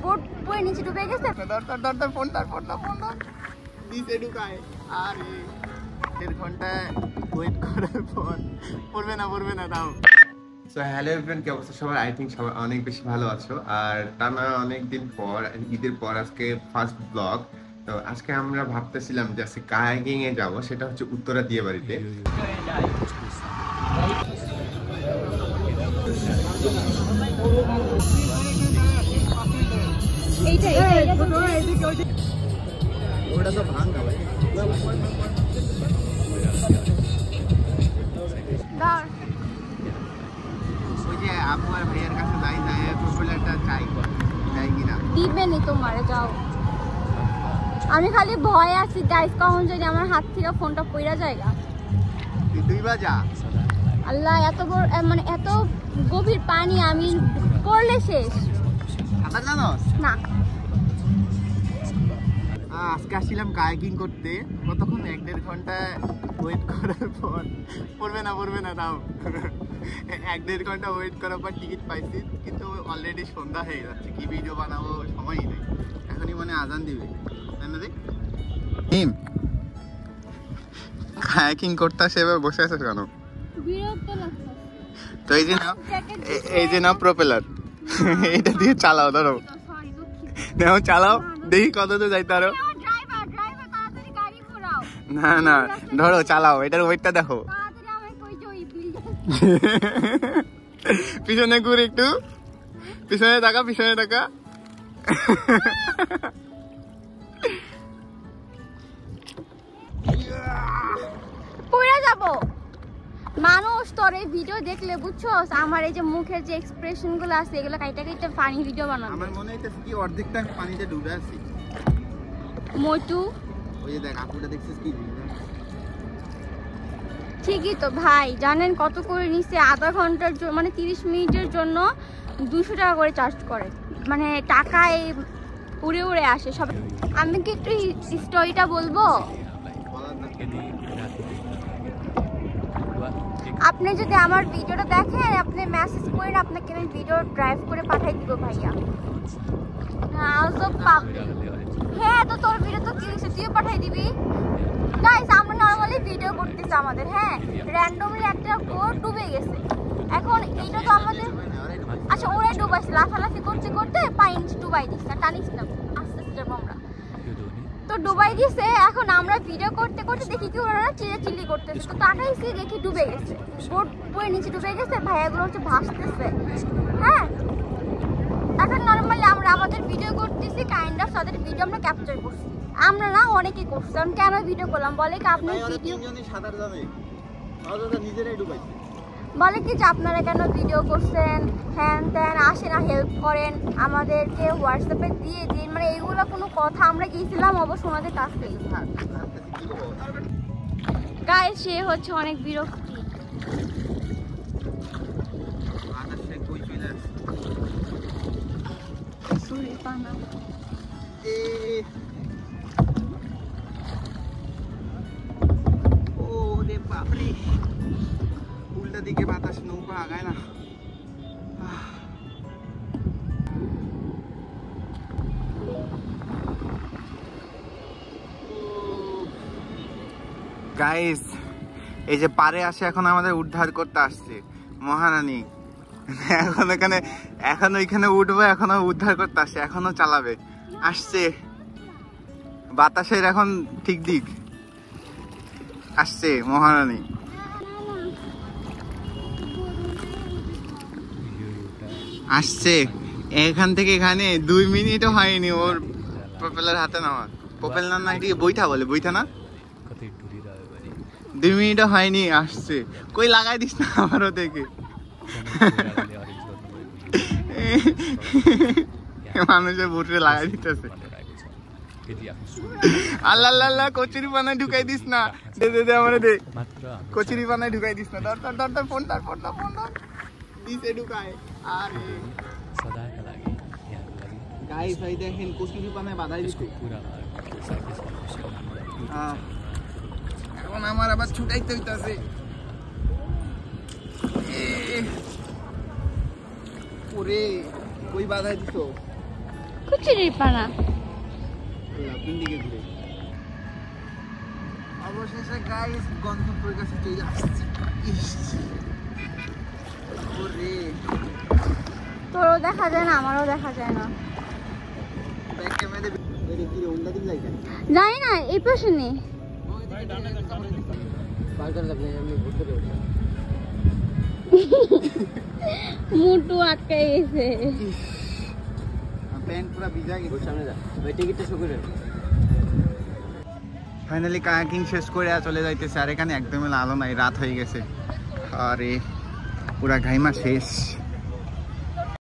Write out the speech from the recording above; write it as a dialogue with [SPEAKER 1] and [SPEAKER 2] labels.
[SPEAKER 1] Boat পড়ে নিচে ডুবে গেছে।
[SPEAKER 2] ফোনটা নিচে ঢুকায় আর 1.5 ঘন্টা ওয়েট করার পর পড়বে না দাও। সো হ্যালো এভরিওয়ান, কি অবস্থা সবার? আই থিঙ্ক সবাই অনেক বেশি ভালো আছো। আর টানা অনেকদিন পর, ঈদের পর আজকে ফার্স্ট ব্লগ। তো আজকে আমরা ভাবতেছিলাম যে আজকে কায়াকিং এ যাবো, সেটা হচ্ছে উত্তরা দিয়ে বাড়িতে। ওটা তো ভাঙা ভাই। ওই যে আপু আর ভাইয়ের কাছে যাই প্রপেলারটা চাই কিনা
[SPEAKER 1] দিবেনি তোমারে, যাও। আমি খালি ভয় আছি গাইস, কখন যদি আমার হাত থেকে ফোনটা পড়া যায়গা।
[SPEAKER 2] তুই বাজা
[SPEAKER 1] আল্লাহ, এত বড় মানে এত গভীর পানি, আমি পড়লে শেষ।
[SPEAKER 2] সাঁতার জানোস
[SPEAKER 1] না।
[SPEAKER 2] আজকে আসছিলাম কায়াকিং করতে, কতক্ষণ 1.5 ঘন্টা ওয়েট করার পর পড়বে না দাও 1.5 ঘন্টা ওয়েট করার পর টিকিট পাইছি, কিন্তু অলরেডি সন্ধ্যা হয়ে যাচ্ছে। কি ভিডিও বানাবো সময়ই নেই, এখনই মানে আজান দিবে, তাই না? দেখ কায়াকিং করতে আসে এবার বসে আছো কেন? তো এই যে না প্রপেলার, এটা দিয়ে চালাও, ধরো নাও চালাও, দেখি কত তো যাইতে আরো। না ধরো চালাও, এটার ওয়েটটা দেখো। পিছনে ঘুরে একটু, পিছনে তাকা
[SPEAKER 1] পড়ে যাব। মানুষ তোর এই ভিডিও দেখলে বুঝছো, আমার এই যে মুখের যে এক্সপ্রেশন গুলো আছে এগুলো কাইটা ফানি ভিডিও বানাবো।
[SPEAKER 2] আমার মনে হইতেছে কি অর্ধেকটা পানিতে ডুবে আছি।
[SPEAKER 1] মোটু
[SPEAKER 2] ওই যে দেখ, আপুটা দেখছিস কি?
[SPEAKER 1] ঠিকই তো ভাই, জানেন কত করে নিচ্ছে? আধা ঘন্টার জন্য মানে 30 মিনিটের জন্য 200 টাকা করে চার্জ করে, মানে টাকায় উড়ে আসে সব। আমি কি একটু স্টোরিটা বলবো? আপনি যদি আমার ভিডিওটা দেখেন, আপনি মেসেজ করেন, আপনাকে আমি ভিডিও ড্রাইভ করে পাঠাই দিব ভাইয়া। হ্যাঁ, তো তোর ভিডিও তো কি তুইও পাঠাই দিবি। গাইস, আমরা নরমালি ভিডিও করতেছি আমাদের, হ্যাঁ, র্যান্ডমলি একটা বোট ডুবে গেছে। এখন এইটা তো আমাদের, আচ্ছা ওরাই ডুবাইছে, লাফালাফি করতে করতে পানি ডুবাই দিচ্ছে, টানিস না আস্তে আস্তে যাবো আমরা, তো ডুবাই দিছে। এখন আমরা ভিডিও করতে করতে দেখি কি ওরা চিল্লি করতেছে, তো তাকাইছি দেখি ডুবে গেছে, বোট পড়ে নিচে ডুবে গেছে, ভাইয়াগুলো হচ্ছে ভাসতেছে। হ্যাঁ, এখন নরমালি আমরা আমাদের ভিডিও করতেছি, কাইন্ড অফ তাদের ভিডিও আমরা ক্যাপচার করছি। আমরা না, অনেকে করছি। আমি কেন ভিডিও করলাম বলে কি, আপনি ভিডিও বলে কি যে আপনারা কেন ভিডিও করছেন, হ্যান ত্যান, আসে না হেল্প করেন আমাদেরকে, হোয়াটসঅ্যাপে দিয়ে দিন, মানে এইগুলো কোনো কথা। আমরা গিয়েছিলাম অবশ্য ওনাদের কাছ থেকে। গায়ে সে হচ্ছে অনেক বিরক্তি।
[SPEAKER 2] উল্টা দিকে বাতাস, নৌকা আগায় না। গাইস, এই যে পারে আসে এখন আমাদের উদ্ধার করতে আসছে মহারানী। এখন ওইখানে উঠবো, এখনো উদ্ধার করতে আসছে, এখনো চালাবে, আসছে বাতাসের এখন ঠিক দিক, আসছে মহারানী। আসছে এখান থেকে এখানে 2 মিনিটও হয়নি ওর প্রপেলার হাতে নেওয়া। প্রপেলার না, এদিকে বইটা বলে, বইটা না, 2 মিনিটও হয়নি, আসছে। কই লাগাই দিস না আমারও দেখে। মানুষের বুটে লাগাই দিতেছে। আল্লাহ, কচুরি পানায় ঢুকাই দিস না, দে আমারে দে, কচুরি পানায় ঢুকাই দিস না। ধর ফোনটা দিছে ঢুকায়। আরে গাইস, ভাই দেখেন কচুরি পানায় বাঁধাই দিছে। এখন আমার আবার ছুটাইতে হইতাছে। ওরে কই বাঁধাই দিছো?
[SPEAKER 1] চিড়ির পানা।
[SPEAKER 2] অবশেষে গাইস গন্তব্যের কাছে চলে আসছি।
[SPEAKER 1] তোরও দেখা যায় না, আমারও দেখা যায় না। জানি না, এই পাশে নেই। মুটু আটকে গেছে।
[SPEAKER 2] ফাইনালি কায়াকিং শেষ করে চলে যাইতেছে, আর এখানে একদমই আলো নাই, রাত হয়ে গেছে। আরে পুরা ঘাইমা শেষ।